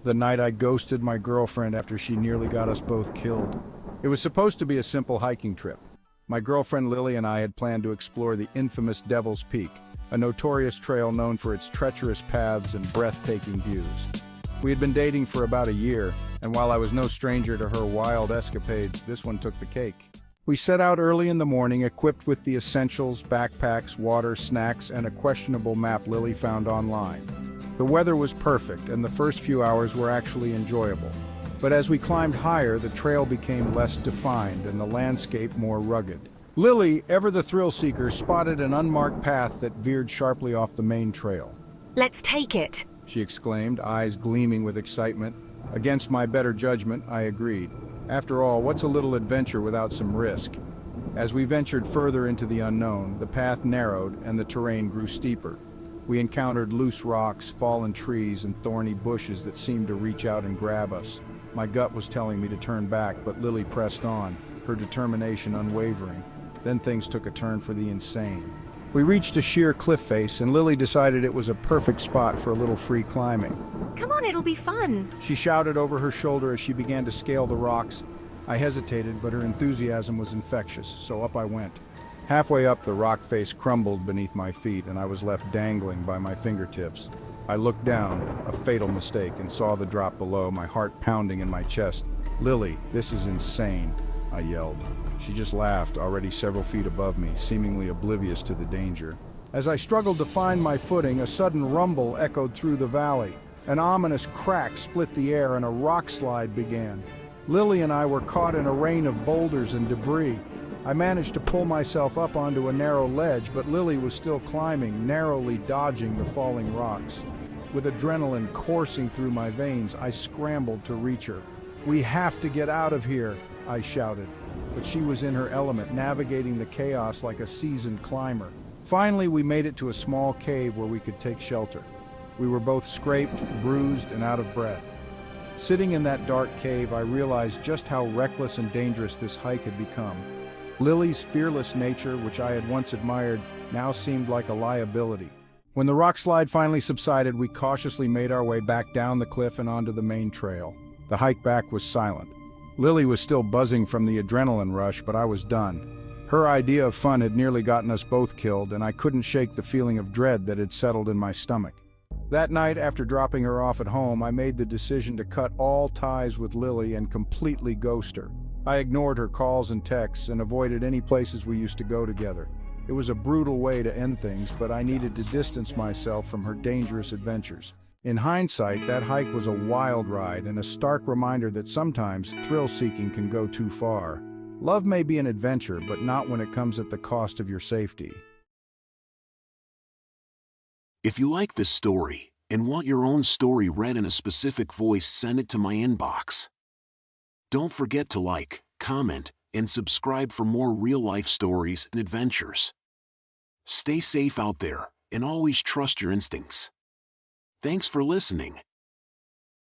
The night I ghosted my girlfriend after she nearly got us both killed. It was supposed to be a simple hiking trip. My girlfriend Lily and I had planned to explore the infamous Devil's Peak, a notorious trail known for its treacherous paths and breathtaking views. We had been dating for about a year, and while I was no stranger to her wild escapades, this one took the cake. We set out early in the morning, equipped with the essentials, backpacks, water, snacks, and a questionable map Lily found online. The weather was perfect, and the first few hours were actually enjoyable. But as we climbed higher, the trail became less defined and the landscape more rugged. Lily, ever the thrill-seeker, spotted an unmarked path that veered sharply off the main trail. Let's take it, She exclaimed, eyes gleaming with excitement. Against my better judgment, I agreed. After all, what's a little adventure without some risk? As we ventured further into the unknown, the path narrowed and the terrain grew steeper. We encountered loose rocks, fallen trees, and thorny bushes that seemed to reach out and grab us. My gut was telling me to turn back, but Lily pressed on, her determination unwavering. Then things took a turn for the insane. We reached a sheer cliff face, and Lily decided it was a perfect spot for a little free climbing. Come on, it'll be fun. She shouted over her shoulder as she began to scale the rocks. I hesitated, but her enthusiasm was infectious, so up I went. Halfway up, the rock face crumbled beneath my feet, and I was left dangling by my fingertips. I looked down, a fatal mistake, and saw the drop below, my heart pounding in my chest. "Lily, this is insane," I yelled. She just laughed, already several feet above me, seemingly oblivious to the danger. As I struggled to find my footing, a sudden rumble echoed through the valley. An ominous crack split the air and a rock slide began. Lily and I were caught in a rain of boulders and debris. I managed to pull myself up onto a narrow ledge, but Lily was still climbing, narrowly dodging the falling rocks. With adrenaline coursing through my veins, I scrambled to reach her. "We have to get out of here," I shouted. But she was in her element, navigating the chaos like a seasoned climber. Finally, we made it to a small cave where we could take shelter. We were both scraped, bruised, and out of breath. Sitting in that dark cave, I realized just how reckless and dangerous this hike had become. Lily's fearless nature, which I had once admired, now seemed like a liability. When the rock slide finally subsided, we cautiously made our way back down the cliff and onto the main trail. The hike back was silent. Lily was still buzzing from the adrenaline rush, but I was done. Her idea of fun had nearly gotten us both killed, and I couldn't shake the feeling of dread that had settled in my stomach. That night, after dropping her off at home, I made the decision to cut all ties with Lily and completely ghost her. I ignored her calls and texts and avoided any places we used to go together. It was a brutal way to end things, but I needed to distance myself from her dangerous adventures. In hindsight, that hike was a wild ride and a stark reminder that sometimes thrill-seeking can go too far. Love may be an adventure, but not when it comes at the cost of your safety. If you like this story and want your own story read in a specific voice, send it to my inbox. Don't forget to like, comment, and subscribe for more real-life stories and adventures. Stay safe out there, and always trust your instincts. Thanks for listening.